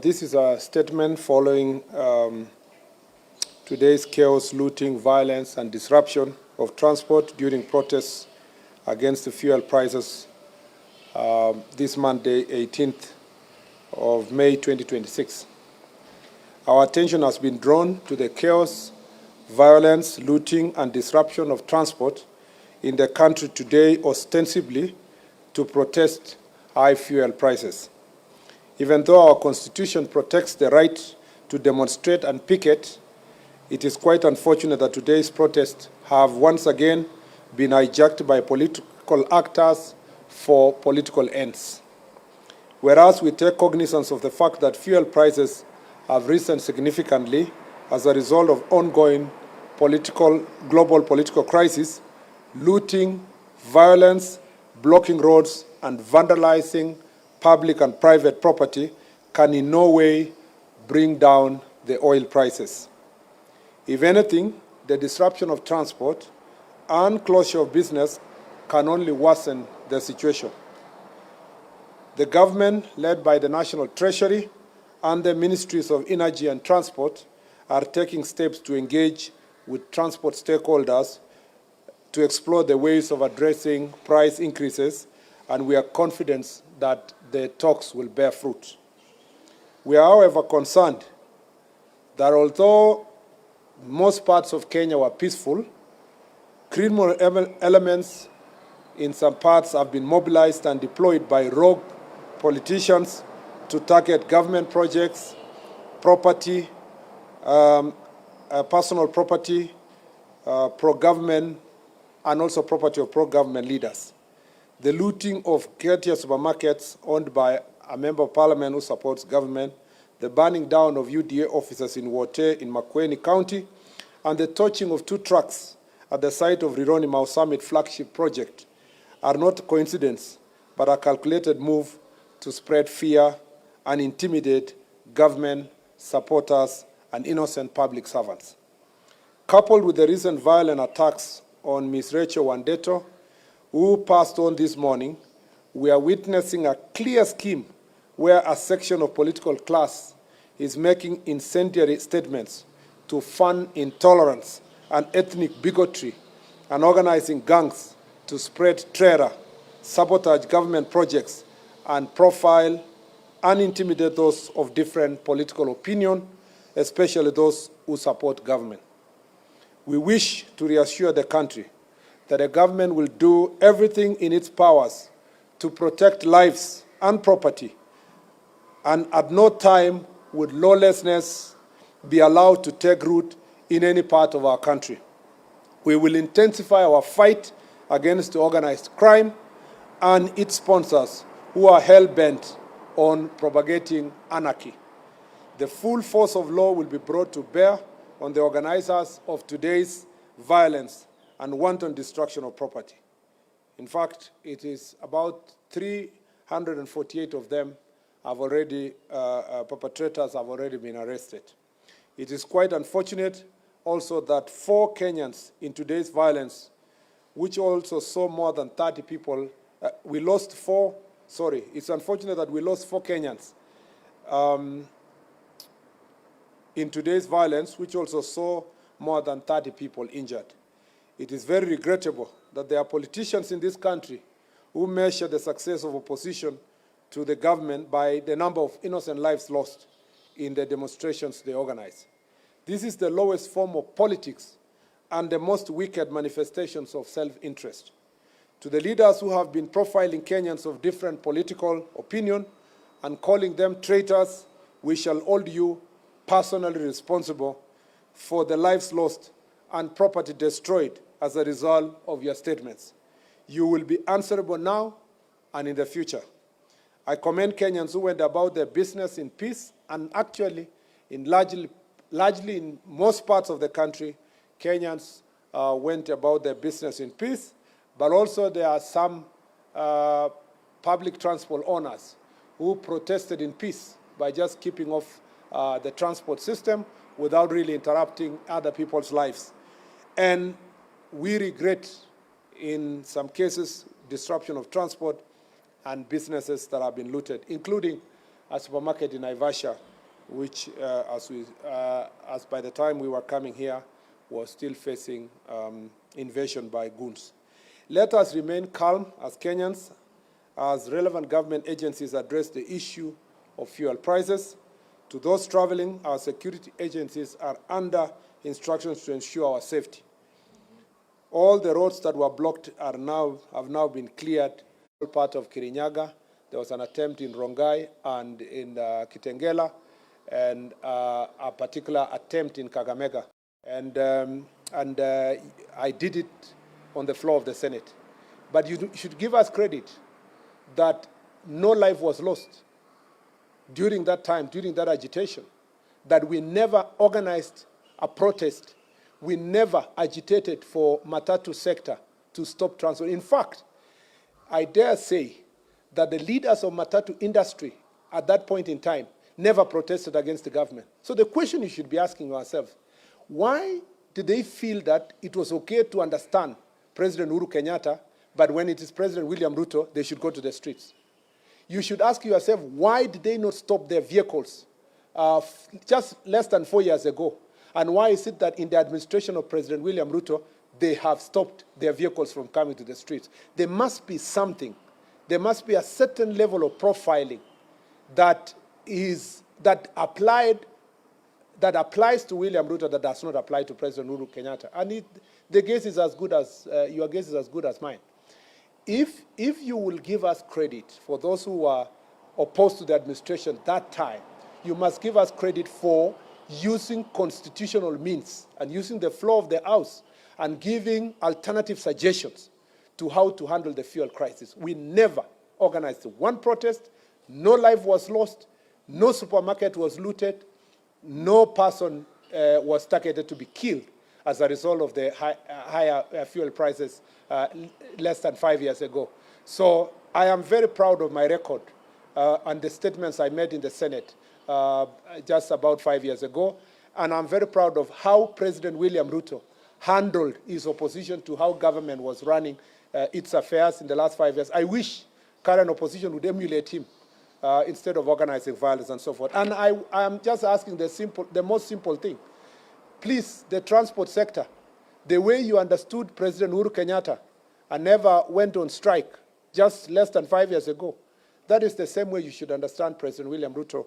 This is a statement following today's chaos, looting, violence, and disruption of transport during protests against the fuel prices this Monday, 18th of May 2026. Our attention has been drawn to the chaos, violence, looting, and disruption of transport in the country today, ostensibly to protest high fuel prices. Even though our Constitution protects the right to demonstrate and picket, it is quite unfortunate that today's protests have once again been hijacked by political actors for political ends. Whereas we take cognizance of the fact that fuel prices have risen significantly as a result of ongoing global political crisis, looting, violence, blocking roads, and vandalizing public and private property can in no way bring down the oil prices. If anything, the disruption of transport and closure of business can only worsen the situation. The government, led by the National Treasury and the Ministries of Energy and Transport, are taking steps to engage with transport stakeholders to explore the ways of addressing price increases, and we are confident that the talks will bear fruit. We are, however, concerned that although most parts of Kenya were peaceful, criminal elements in some parts have been mobilized and deployed by rogue politicians to target government projects, property, personal property, pro-government, and also property of pro-government leaders. The looting of Khetia supermarkets owned by a member of parliament who supports government, the burning down of UDA offices in Wote in Makueni County, and the torching of 2 trucks at the site of Rironi-Mau Summit flagship project are not coincidence, but a calculated move to spread fear and intimidate government, supporters, and innocent public servants. Coupled with the recent violent attacks on Ms. Rachel Wandeto, who passed on this morning, we are witnessing a clear scheme where a section of political class is making incendiary statements to fund intolerance and ethnic bigotry and organizing gangs to spread terror, sabotage government projects, and profile and intimidate those of different political opinion, especially those who support government. We wish to reassure the country that the government will do everything in its powers to protect lives and property, and at no time would lawlessness be allowed to take root in any part of our country. We will intensify our fight against organized crime and its sponsors who are hell-bent on propagating anarchy. The full force of law will be brought to bear on the organizers of today's violence and wanton destruction of property. In fact, it is about 348 of them have already, perpetrators have already been arrested. It is quite unfortunate also that 4 Kenyans in today's violence, which also saw more than 30 people, it's unfortunate that we lost 4 Kenyans in today's violence, which also saw more than 30 people injured. It is very regrettable that there are politicians in this country who measure the success of opposition to the government by the number of innocent lives lost in the demonstrations they organize. This is the lowest form of politics and the most wicked manifestations of self-interest. To the leaders who have been profiling Kenyans of different political opinion and calling them traitors, we shall hold you personally responsible for the lives lost and property destroyed as a result of your statements. You will be answerable now and in the future. I commend Kenyans who went about their business in peace, and actually, largely in most parts of the country, Kenyans went about their business in peace, but also there are some public transport owners who protested in peace by just keeping off the transport system without really interrupting other people's lives. And we regret, in some cases, disruption of transport and businesses that have been looted, including a supermarket in Naivasha, which, as by the time we were coming here, was still facing invasion by goons. Let us remain calm as Kenyans, as relevant government agencies address the issue of fuel prices. To those traveling, our security agencies are under instructions to ensure our safety. All the roads that were blocked have now been cleared. All part of Kirinyaga. There was an attempt in Rongai and in Kitengela, and a particular attempt in Kakamega. And I did it on the floor of the Senate. But you should give us credit that no life was lost during that time, during that agitation, that we never organized a protest. We never agitated for Matatu sector to stop transport. In fact, I dare say that the leaders of Matatu industry at that point in time never protested against the government. So the question you should be asking yourself, why did they feel that it was okay to understand President Uhuru Kenyatta, but when it is President William Ruto, they should go to the streets? You should ask yourself, why did they not stop their vehicles just less than 4 years ago? And why is it that in the administration of President William Ruto, they have stopped their vehicles from coming to the streets? There must be something. There must be a certain level of profiling that applies to William Ruto that does not apply to President Uhuru Kenyatta. And the guess is as good as your guess is as good as mine. If you will give us credit for those who were opposed to the administration that time, you must give us credit for using constitutional means and using the floor of the House and giving alternative suggestions to how to handle the fuel crisis. We never organized one protest, no life was lost, no supermarket was looted, no person was targeted to be killed as a result of the higher fuel prices less than 5 years ago. So I am very proud of my record and the statements I made in the Senate just about 5 years ago. And I'm very proud of how President William Ruto handled his opposition to how government was running its affairs in the last 5 years. I wish current opposition would emulate him instead of organizing violence and so forth. And I am just asking the most simple thing. Please, the transport sector, the way you understood President Uhuru Kenyatta and never went on strike just less than 5 years ago, that is the same way you should understand President William Ruto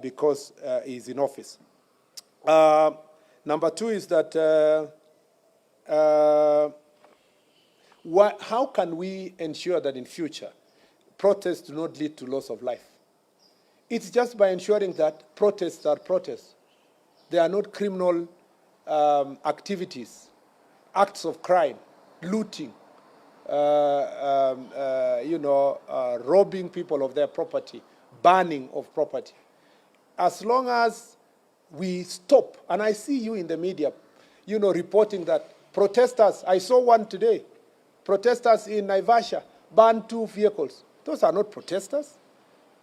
because he's in office. Number two is that how can we ensure that in future protests do not lead to loss of life? It's just by ensuring that protests are protests. They are not criminal activities, acts of crime, looting, robbing people of their property, burning of property. As long as we stop, and I see you in the media, reporting that protesters, I saw one today, protesters in Naivasha burned 2 vehicles. Those are not protesters.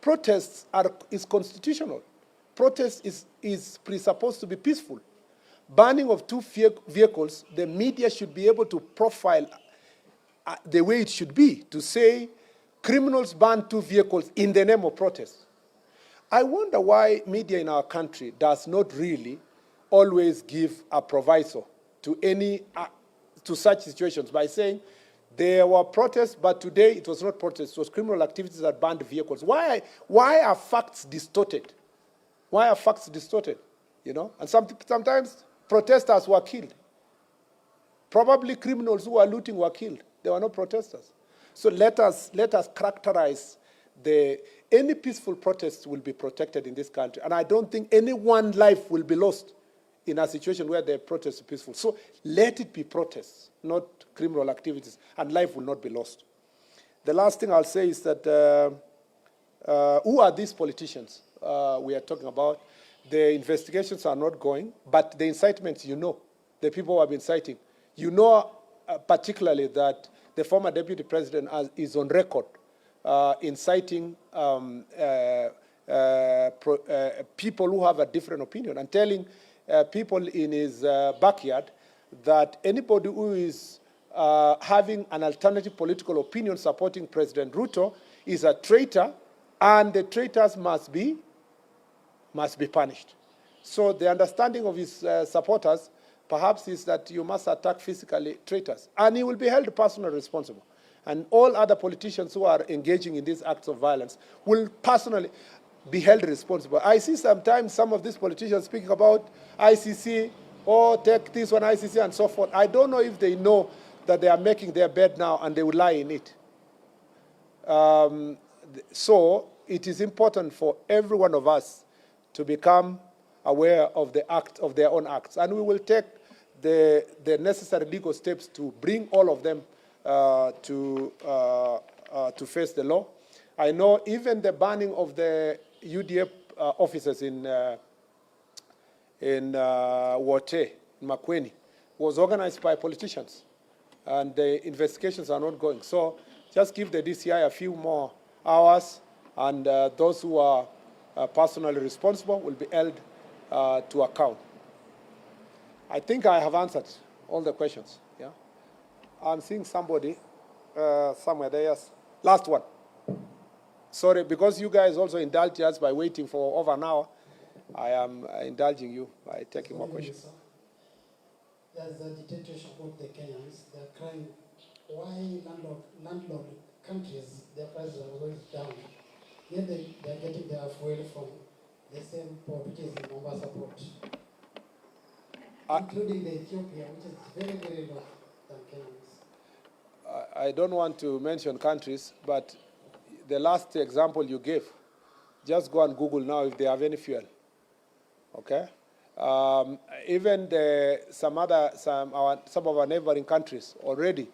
Protests is constitutional. Protest is presupposed to be peaceful. Burning of 2 vehicles, the media should be able to profile the way it should be, to say criminals burned 2 vehicles in the name of protest. I wonder why media in our country does not really always give a proviso to such situations by saying there were protests, but today it was not protests, it was criminal activities that burned vehicles. Why are facts distorted? Why are facts distorted? And sometimes protesters were killed. Probably criminals who were looting were killed. They were not protesters. So let us characterize any peaceful protest will be protected in this country. And I don't think any one life will be lost in a situation where the protest is peaceful. So let it be protests, not criminal activities, and life will not be lost. The last thing I'll say is that who are these politicians we are talking about? The investigations are not going, but the incitements, the people who have been inciting, particularly that the former deputy president is on record inciting people who have a different opinion and telling people in his backyard that anybody who is having an alternative political opinion supporting President Ruto is a traitor and the traitors must be punished. So the understanding of his supporters perhaps is that you must attack physically traitors, and he will be held personally responsible. And all other politicians who are engaging in these acts of violence will personally be held responsible. I see sometimes some of these politicians speaking about ICC, or take this one, ICC, and so forth. I don't know if they know that they are making their bed now and they will lie in it. So it is important for every one of us to become aware of the act of their own acts, and we will take the necessary legal steps to bring all of them to face the law. I know even the banning of the UDF officers in Wote, in Makueni, was organized by politicians, and the investigations are not going. So just give the DCI a few more hours, and those who are personally responsible will be held to account. I think I have answered all the questions. Yeah, I'm seeing somebody somewhere there. Yes, last one. Sorry, because you guys also indulged us by waiting for over an hour. I am indulging you by taking more questions. There's a dictatorship of the Kenyans. They're crying, why landlord countries, their prices are going down? Yet they're getting their fuel from the same port, which is the Mombasa port, including the Ethiopia, which is very, very low than Kenyans. I don't want to mention countries, but the last example you gave, just go and Google now if they have any fuel. Okay? Even some of our neighboring countries already,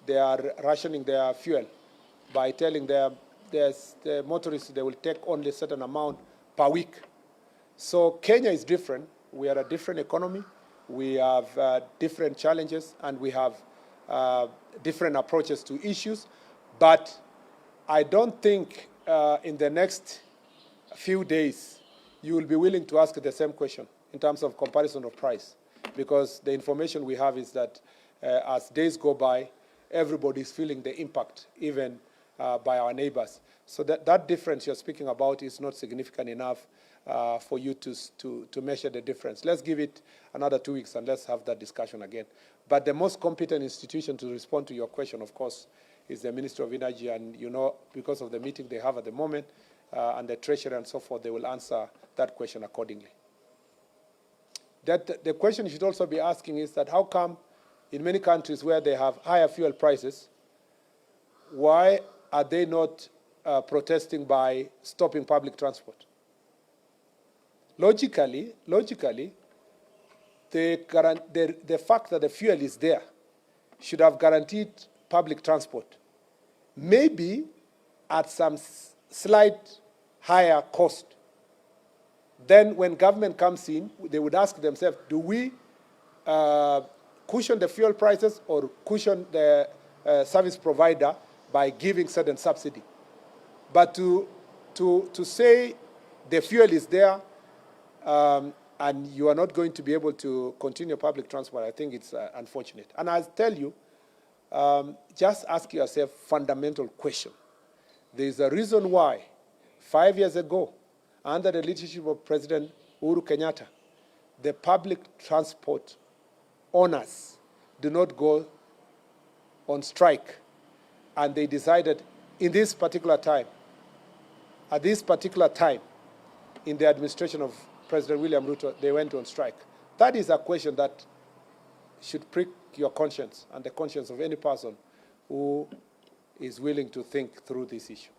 they are rationing their fuel by telling the motorists they will take only a certain amount per week. So Kenya is different. We are a different economy. We have different challenges, and we have different approaches to issues. But I don't think in the next few days you will be willing to ask the same question in terms of comparison of price, because the information we have is that as days go by, everybody is feeling the impact, even by our neighbors. So that difference you're speaking about is not significant enough for you to measure the difference. Let's give it another 2 weeks and let's have that discussion again. But the most competent institution to respond to your question, of course, is the Ministry of Energy, and you know, because of the meeting they have at the moment, and the Treasury and so forth, they will answer that question accordingly. The question you should also be asking is that how come in many countries where they have higher fuel prices, why are they not protesting by stopping public transport? Logically, the fact that the fuel is there should have guaranteed public transport, maybe at some slight higher cost. Then when government comes in, they would ask themselves, do we cushion the fuel prices or cushion the service provider by giving certain subsidy? But to say the fuel is there and you are not going to be able to continue public transport, I think it's unfortunate. And I'll tell you, just ask yourself a fundamental question. There's a reason why 5 years ago, under the leadership of President Uhuru Kenyatta, the public transport owners do not go on strike. And they decided in this particular time, at this particular time, in the administration of President William Ruto, they went on strike. That is a question that should prick your conscience and the conscience of any person who is willing to think through this issue.